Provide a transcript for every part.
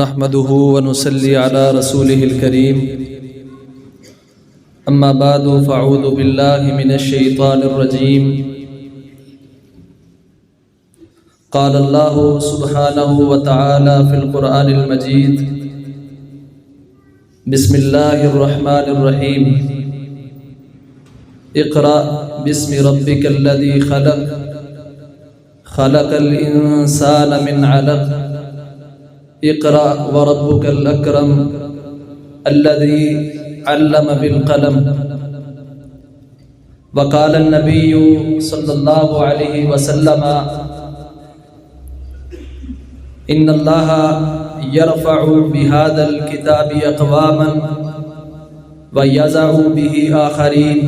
نحمده ونصلي على رسوله الكريم أما بعد فأعوذ بالله من الشيطان الرجيم قال الله سبحانه وتعالى في القرآن المجيد بسم الله الرحمن الرحيم اقرأ باسم ربك الذي خلق خلق الإنسان من علق اقرأ وربك الأكرم الذي علم بالقلم وقال النبي صلى الله عليه وسلم إن الله يرفع بهذا الكتاب أقواما ويضع به آخرين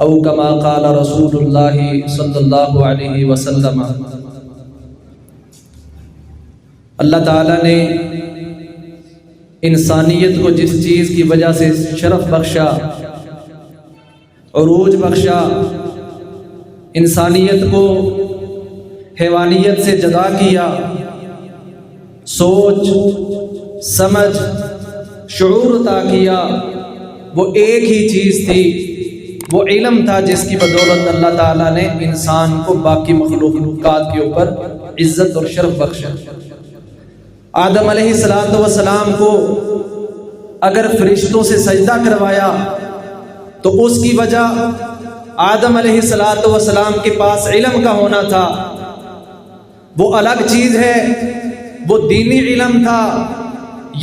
أو كما قال رسول الله صلى الله عليه وسلم۔ اللہ تعالیٰ نے انسانیت کو جس چیز کی وجہ سے شرف بخشا، عروج بخشا، انسانیت کو حیوانیت سے جدا کیا، سوچ سمجھ شعور عطا کیا، وہ ایک ہی چیز تھی، وہ علم تھا جس کی بدولت اللہ تعالیٰ نے انسان کو باقی مخلوقات کے اوپر عزت اور شرف بخشا۔ آدم علیہ السلام کو اگر فرشتوں سے سجدہ کروایا تو اس کی وجہ آدم علیہ السلام کے پاس علم کا ہونا تھا، وہ الگ چیز ہے، وہ دینی علم تھا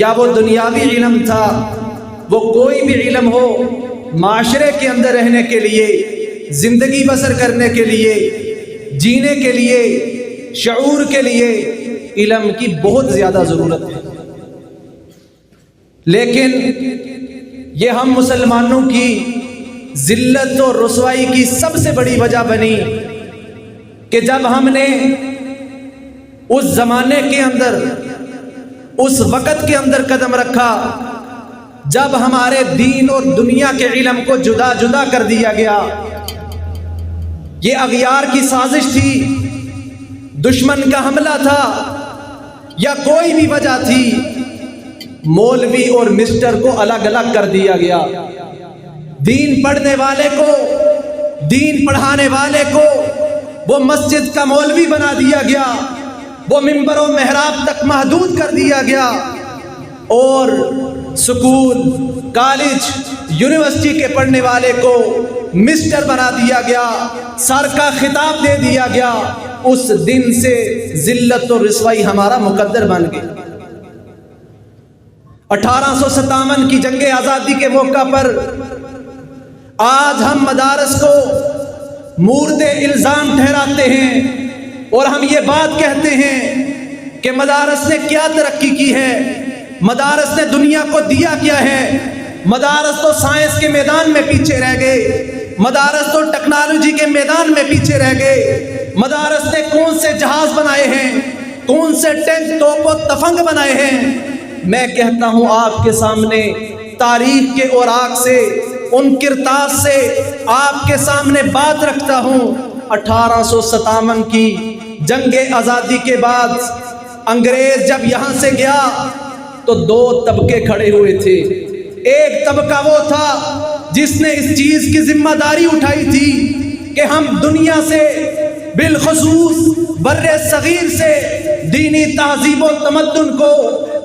یا وہ دنیاوی علم تھا، وہ کوئی بھی علم ہو، معاشرے کے اندر رہنے کے لیے، زندگی بسر کرنے کے لیے، جینے کے لیے، شعور کے لیے علم کی بہت زیادہ ضرورت ہے۔ لیکن یہ ہم مسلمانوں کی ذلت اور رسوائی کی سب سے بڑی وجہ بنی کہ جب ہم نے اس زمانے کے اندر، اس وقت کے اندر قدم رکھا جب ہمارے دین اور دنیا کے علم کو جدا جدا کر دیا گیا۔ یہ اغیار کی سازش تھی، دشمن کا حملہ تھا یا کوئی بھی وجہ تھی، مولوی اور مسٹر کو الگ الگ کر دیا گیا، دین پڑھنے والے کو، دین پڑھانے والے کو وہ مسجد کا مولوی بنا دیا گیا، وہ ممبر و محراب تک محدود کر دیا گیا، اور سکول، کالج، یونیورسٹی کے پڑھنے والے کو مسٹر بنا دیا گیا، سر کا خطاب دے دیا گیا۔ اس دن سے ذلت اور رسوائی ہمارا مقدر بن گئی۔ 1857 کی جنگ آزادی کے موقع پر آج ہم مدارس کو مورد الزام ٹھہراتے ہیں اور ہم یہ بات کہتے ہیں کہ مدارس نے کیا ترقی کی ہے، مدارس نے دنیا کو دیا کیا ہے۔ مدارس تو سائنس کے میدان میں پیچھے رہ گئے، مدارس تو ٹیکنالوجی کے میدان میں پیچھے رہ گئے۔ مدارس نے کون سے جہاز بنائے ہیں، کون سے ٹینک، توپ و تفنگ بنائے ہیں۔ میں کہتا ہوں آپ کے سامنے تاریخ کے اوراق سے، ان کرتاس سے آپ کے سامنے بات رکھتا ہوں۔ 1857 کی جنگ آزادی کے بعد انگریز جب یہاں سے گیا تو دو طبقے کھڑے ہوئے تھے۔ ایک طبقہ وہ تھا جس نے اس چیز کی ذمہ داری اٹھائی تھی کہ ہم دنیا سے، بالخصوص بر صغیر سے، دینی تہذیب و تمدن کو،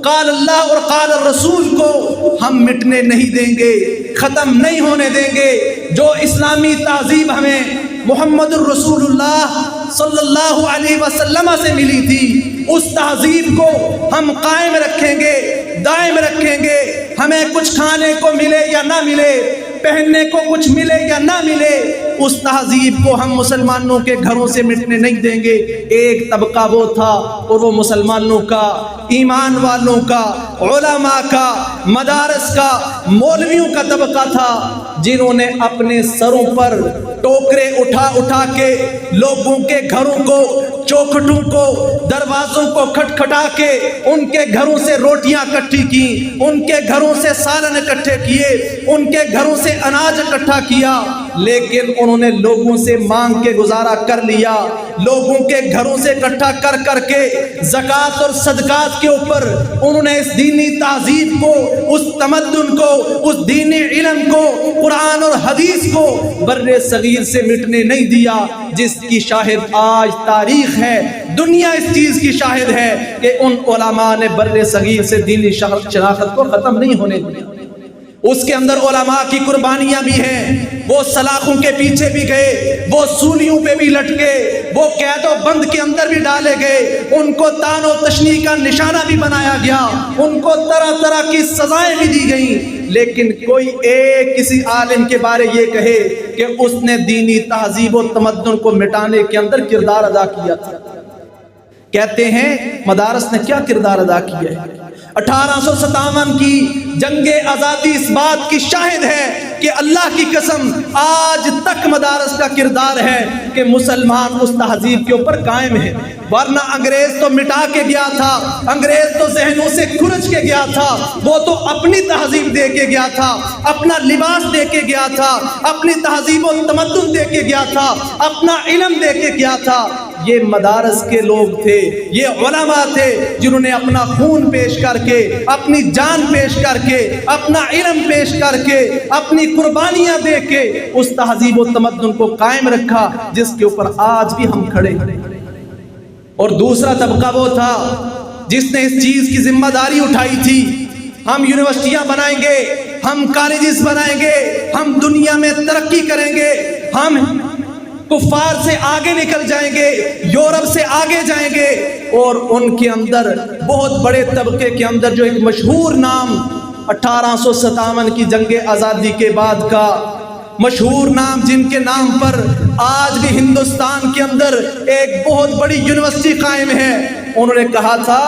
قال اللہ اور قال الرسول کو ہم مٹنے نہیں دیں گے، ختم نہیں ہونے دیں گے۔ جو اسلامی تہذیب ہمیں محمد الرسول اللہ صلی اللہ علیہ وسلم سے ملی تھی، اس تہذیب کو ہم قائم رکھیں گے، دائم رکھیں گے۔ ہمیں کچھ کھانے کو ملے یا نہ ملے، پہننے کو کچھ ملے یا نہ ملے، اس تہذیب کو ہم مسلمانوں کے گھروں سے مٹنے نہیں دیں گے۔ ایک طبقہ وہ تھا اور وہ مسلمانوں کا، ایمان والوں کا، علماء کا، مدارس کا، مولویوں کا طبقہ تھا، جنہوں نے اپنے سروں پر ٹوکرے اٹھا اٹھا کے لوگوں کے گھروں کو، چوکھٹوں کو، دروازوں کو کھٹکھٹا کے ان کے گھروں سے روٹیاں اکٹھی کی، ان کے گھروں سے سالن اکٹھے کیے، ان کے گھروں سے اناج اکٹھا کیا، لیکن انہوں نے لوگوں سے مانگ کے گزارا کر لیا، لوگوں کے گھروں سے اکٹھا کر کر کے زکوٰۃ اور صدقات کے اوپر انہوں نے اس دینی تہذیب کو، اس تمدن کو، اس دینی علم کو، قرآن اور حدیث کو بر صغیر سے مٹنے نہیں دیا، جس کی شاہد آج تاریخ ہے، دنیا اس چیز کی شاہد ہے کہ ان علماء نے بر صغیر سے دینی شناخت کو ختم نہیں ہونے دیا۔ اس کے اندر علماء کی قربانیاں بھی ہیں، وہ سلاخوں کے پیچھے بھی گئے، وہ سولیوں پہ بھی لٹکے، وہ قید و بند کے اندر بھی ڈالے گئے، ان کو تان و تشنیع کا نشانہ بھی بنایا گیا، ان کو طرح طرح کی سزائیں بھی دی گئیں، لیکن کوئی ایک کسی عالم کے بارے یہ کہے کہ اس نے دینی تہذیب و تمدن کو مٹانے کے اندر کردار ادا کیا تھا۔ کہتے ہیں مدارس نے کیا کردار ادا کیا ہے؟ 1857 کی جنگ آزادی اس بات کی شاہد ہے کہ اللہ کی قسم آج تک مدارس کا کردار ہے کہ مسلمان اس تہذیب کے اوپر قائم ہے، ورنہ انگریز تو مٹا کے گیا تھا، انگریز تو ذہنوں سے کھرچ کے گیا تھا، وہ تو اپنی تہذیب دے کے گیا تھا، اپنا لباس دے کے گیا تھا، اپنی تہذیب و تمدن دے کے گیا تھا، اپنا علم دے کے گیا تھا۔ یہ مدارس کے لوگ تھے، یہ علماء تھے جنہوں نے اپنا خون پیش کر کے، اپنی جان پیش کر کے، اپنا علم پیش کر کے، اپنی قربانیاں دے کے اس تہذیب و تمدن کو قائم رکھا جس کے اوپر آج بھی ہم کھڑے ہیں۔ اور دوسرا طبقہ وہ تھا جس نے اس چیز کی ذمہ داری اٹھائی تھی، ہم یونیورسٹیاں بنائیں گے، ہم کالجز بنائیں گے، ہم دنیا میں ترقی کریں گے، ہم کفار سے آگے نکل جائیں گے، یورپ سے آگے جائیں گے۔ اور ان کے اندر بہت بڑے طبقے کے اندر جو ایک مشہور نام 1857 کی جنگ آزادی کے بعد کا مشہور نام، جن کے نام پر آج بھی ہندوستان کے اندر ایک بہت بڑی یونیورسٹی قائم ہے، انہوں نے کہا تھا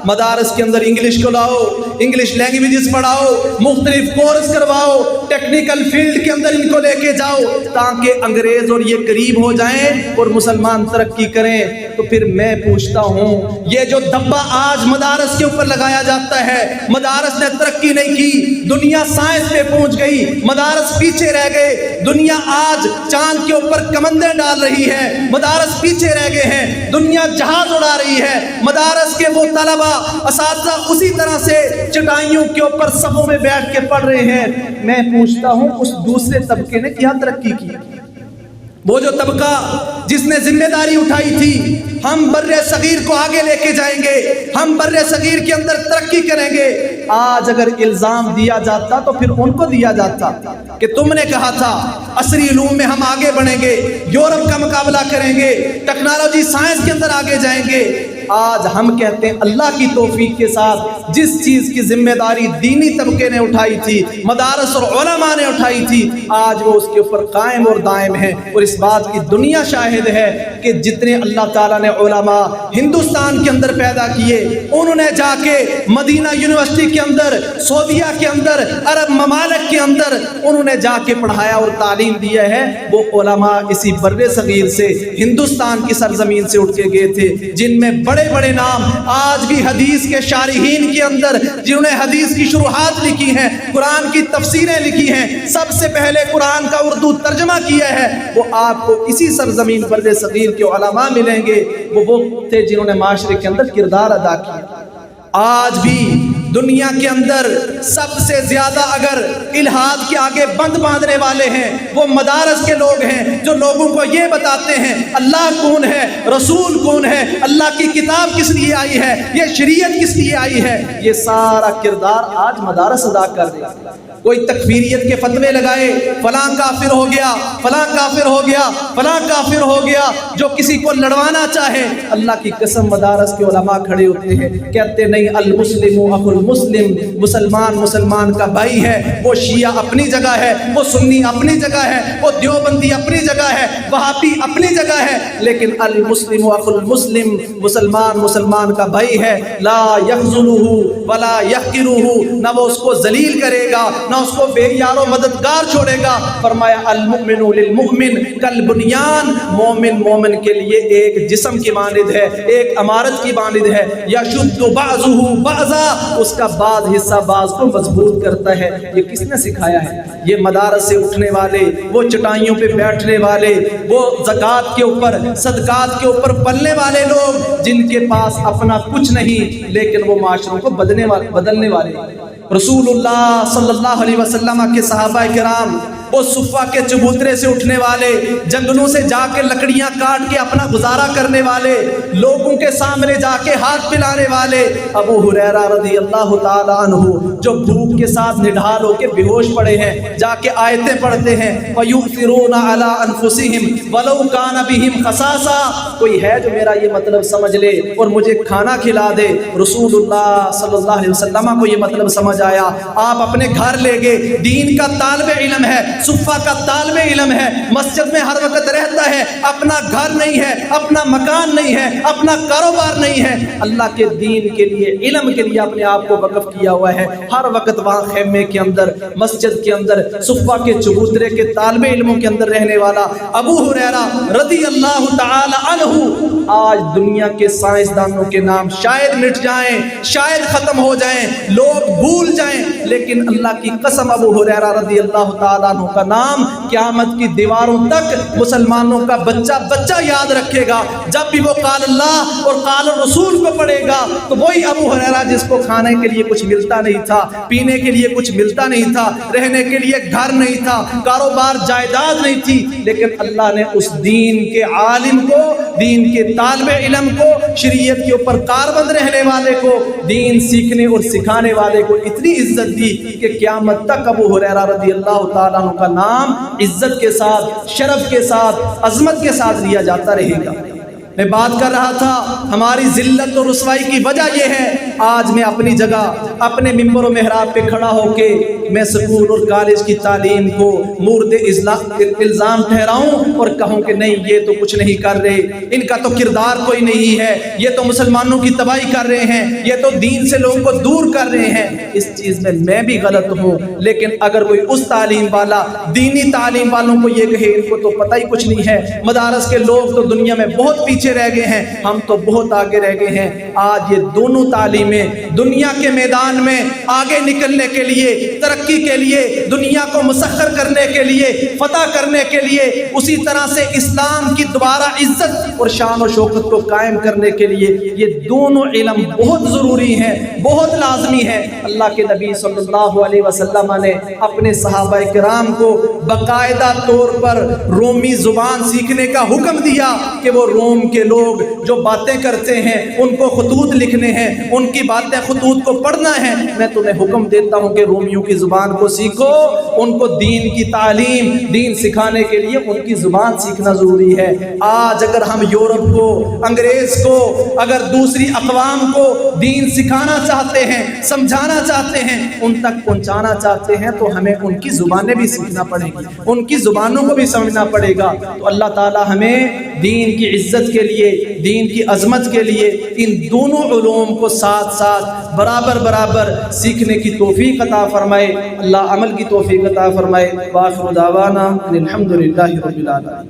مدارس کے اندر انگلش کو لاؤ، انگلش لینگویجز پڑھاؤ، مختلف کورس کرواؤ، ٹیکنیکل فیلڈ کے اندر ان کو لے کے جاؤ تاکہ انگریز اور یہ قریب ہو جائیں اور مسلمان ترقی کریں۔ تو پھر میں پوچھتا ہوں، یہ جو دھبا آج مدارس کے اوپر لگایا جاتا ہے، مدارس نے ترقی نہیں کی، دنیا سائنس پہ پہنچ گئی، مدارس پیچھے رہ گئے، دنیا آج چاند کے اوپر کمندیں ڈال رہی ہے، مدارس پیچھے رہ گئے ہیں، دنیا جہاز اڑا رہی ہے، مدارس کے وہ طلبہ اساتذہ اسی طرح سے چٹائیوں کے اوپر صفوں میں بیٹھ کے پڑھ رہے ہیں۔ میں پوچھتا ہوں اس دوسرے طبقے نے کیا ترقی کی؟ وہ جو طبقہ جس نے ذمہ داری اٹھائی تھی ہم بر صغیر کو آگے لے کے جائیں گے، ہم بر صغیر کے اندر ترقی کریں گے، آج اگر الزام دیا جاتا تو پھر ان کو دیا جاتا کہ تم نے کہا تھا عصری علوم میں ہم آگے بڑھیں گے، یورپ کا مقابلہ کریں گے، ٹیکنالوجی سائنس کے اندر آگے جائیں گے۔ آج ہم کہتے ہیں اللہ کی توفیق کے ساتھ جس چیز کی ذمہ داری دینی طبقے نے اٹھائی تھی، مدارس اور علماء نے اٹھائی تھی، آج وہ اس کے اوپر قائم اور دائم ہے۔ اور اس بات کی دنیا شاہد ہے کہ جتنے اللہ تعالیٰ نے علماء ہندوستان کے اندر پیدا کیے، انہوں نے جا کے مدینہ یونیورسٹی کے اندر، سعودیہ کے اندر، عرب ممالک کے اندر انہوں نے جا کے پڑھایا اور تعلیم دیا ہے۔ وہ علماء اسی بر صغیر سے، ہندوستان کی سرزمین سے اٹھ کے گئے تھے، جن میں بڑے بڑے نام آج بھی حدیث کے شارحین کے اندر، جنہوں نے حدیث کی شروحات لکھی ہیں، قرآن کی تفسیریں لکھی ہیں، سب سے پہلے قرآن کا اردو ترجمہ کیا ہے، وہ آپ کو اسی سرزمین بر صغیر کے علماء ملیں گے۔ وہ تھے جنہوں نے معاشرے کے اندر کردار ادا کیا۔ آج بھی دنیا کے اندر سب سے زیادہ اگر الہاد کے آگے بند باندھنے والے ہیں وہ مدارس کے لوگ ہیں، جو لوگوں کو یہ بتاتے ہیں اللہ کون ہے، رسول کون ہے، اللہ کی کتاب کس لیے آئی ہے، یہ شریعت کس لیے آئی ہے۔ یہ سارا کردار آج مدارس ادا کر رہے ہیں۔ کوئی تکفیریت کے فتوے لگائے، فلاں کافر ہو گیا، فلاں کافر ہو گیا، فلاں کافر ہو گیا، جو کسی کو لڑوانا چاہے، اللہ کی قسم مدارس کے علماء کھڑے ہوتے ہیں، کہتے نہیں المسلم اخو المسلم، مسلمان مسلمان کا بھائی ہے، وہ شیعہ اپنی جگہ ہے، وہ سنی اپنی جگہ ہے، وہ دیوبندی اپنی جگہ ہے، وہابی اپنی جگہ ہے، لیکن المسلم اخو المسلم، مسلمان مسلمان کا بھائی ہے، لا یخذلہ ولا یحقرہ، نہ وہ اس کو ذلیل کرے گا نہ اس کو بے یار و مددگار چھوڑے گا۔ فرمایا المؤمن للمؤمن کالبنیان، مومن مومن کے لیے ایک جسم کی مانند ہے، ایک عمارت کی مانند ہے، یشد بعضہ بعضا، اس کا بعض حصہ بعض کو مضبوط کرتا ہے۔ یہ کس نے سکھایا ہے؟ یہ مدارس سے اٹھنے والے، وہ چٹائیوں پہ بیٹھنے والے، وہ زکوٰۃ کے اوپر، صدقات کے اوپر پلنے والے لوگ جن کے پاس اپنا کچھ نہیں لیکن وہ معاشروں کو بدلنے والے۔ رسول اللہ صلی اللہ علیہ وسلم کے صحابہ کرام وہ صفہ کے چبوترے سے اٹھنے والے، جنگلوں سے جا کے لکڑیاں کاٹ کے اپنا گزارا کرنے والے، لوگوں کے سامنے جا کے ہاتھ پلانے والے ابو ہریرہ رضی اللہ تعالی عنہ جو بھوک کے ساتھ نڈھال ہو کے بے ہوش پڑے ہیں، جا کے آیتیں پڑھتے ہیں وَيُؤْثِرُونَ عَلَىٰ أَنفُسِهِمْ وَلَوْ كَانَ بِهِمْ خَصَاصَةٌ، کوئی ہے جو میرا یہ مطلب سمجھ لے اور مجھے کھانا کھلا دے۔ رسول اللہ صلی اللہ علیہ وسلم کو یہ مطلب سمجھ آیا، آپ اپنے گھر لے گئے، دین کا طالب علم ہے، صفہ کا طالب علم ہے، مسجد میں ہر وقت رہتا ہے، اپنا گھر نہیں ہے، اپنا مکان نہیں ہے، اپنا کاروبار نہیں ہے، اللہ کے دین کے لیے، علم کے لیے اپنے آپ کو وقف کیا ہوا ہے، ہر وقت وہاں خیمے کے اندر، مسجد کے اندر، صفہ کے چبوترے کے طالب علموں کے اندر رہنے والا ابو ہریرہ رضی اللہ تعالی عنہ، آج دنیا کے سائنسدانوں کے نام شاید مٹ جائیں، شاید ختم ہو جائیں، لوگ بھول جائیں، لیکن اللہ کی قسم ابو ہریرہ رضی اللہ تعالیٰ عنہ کا نام قیامت کی دیواروں تک مسلمانوں کا بچہ یاد رکھے گا۔ جب بھی وہ قال اللہ اور قال رسول کو پڑھے گا تو وہی ابو ہریرہ جس کو کھانے کے لیے کچھ ملتا نہیں تھا، پینے کے لیے کچھ ملتا نہیں تھا، رہنے کے لیے گھر نہیں تھا، کاروبار جائیداد نہیں تھی، لیکن اللہ نے اس دین کے عالم کو، دین کے طالب علم کو، شریعت کے اوپر کاربند رہنے والے کو، دین سیکھنے اور سکھانے والے کو اتنی عزت دی کہ قیامت تک ابو ہریرہ رضی اللہ تعالیٰ عنہ کا نام عزت کے ساتھ، شرف کے ساتھ، عظمت کے ساتھ لیا جاتا رہے گا۔ میں بات کر رہا تھا ہماری ذلت اور رسوائی کی وجہ یہ ہے، آج میں اپنی جگہ اپنے ممبر و محراب پہ کھڑا ہو کے میں سکول اور کالج کی تعلیم کو مورد الزام ٹھہراؤں اور کہوں کہ نہیں یہ تو کچھ نہیں کر رہے، ان کا تو کردار کوئی نہیں ہے، یہ تو مسلمانوں کی تباہی کر رہے ہیں، یہ تو دین سے لوگوں کو دور کر رہے ہیں، اس چیز میں بھی غلط ہوں۔ لیکن اگر کوئی اس تعلیم والا، دینی تعلیم والوں کو یہ کہے ان کو تو پتہ ہی کچھ نہیں ہے، مدارس کے لوگ تو دنیا میں بہت پیچھے رہ گئے ہیں، ہم تو بہت آگے رہ گئے ہیں، آج یہ دونوں تعلیمیں دنیا کے میدان میں آگے نکلنے کے لیے، ترقی کے لیے، دنیا کو مسخر کرنے کے لیے، فتح کرنے کے لیے، اسی طرح سے اسلام کی دوبارہ عزت اور شان و شوکت کو قائم کرنے کے لیے یہ دونوں علم بہت ضروری ہیں، بہت لازمی ہے۔ اللہ کے نبی صلی اللہ علیہ وسلم نے اپنے صحابہ کرام کو باقاعدہ طور پر رومی زبان سیکھنے کا حکم دیا کہ وہ روم کے لوگ جو باتیں کرتے ہیں ان کو خطوط لکھنے ہیں، ان کی باتیں خطوط کو پڑھنا ہے، میں تمہیں حکم دیتا ہوں کہ رومیوں کی زبان کو سیکھو، ان کو دین کی تعلیم، دین سکھانے کے لیے ان کی زبان سیکھنا ضروری ہے۔ آج اگر ہم یورپ کو، انگریز کو، اگر دوسری اقوام کو دین سکھانا چاہتے ہیں، سمجھانا چاہتے ہیں، ان تک پہنچانا چاہتے ہیں تو ہمیں ان کی زبانیں بھی سیکھنا پڑے گی، ان کی زبانوں کو بھی سمجھنا پڑے گا۔ تو اللہ تعالی ہمیں دین کی عزت کے لیے، دین کی عظمت کے لیے ان دونوں علوم کو ساتھ ساتھ برابر سیکھنے کی توفیق عطا فرمائے، اللہ عمل کی توفیق عطا فرمائے۔ وآخر دعوانا الحمدللہ رب العالمین۔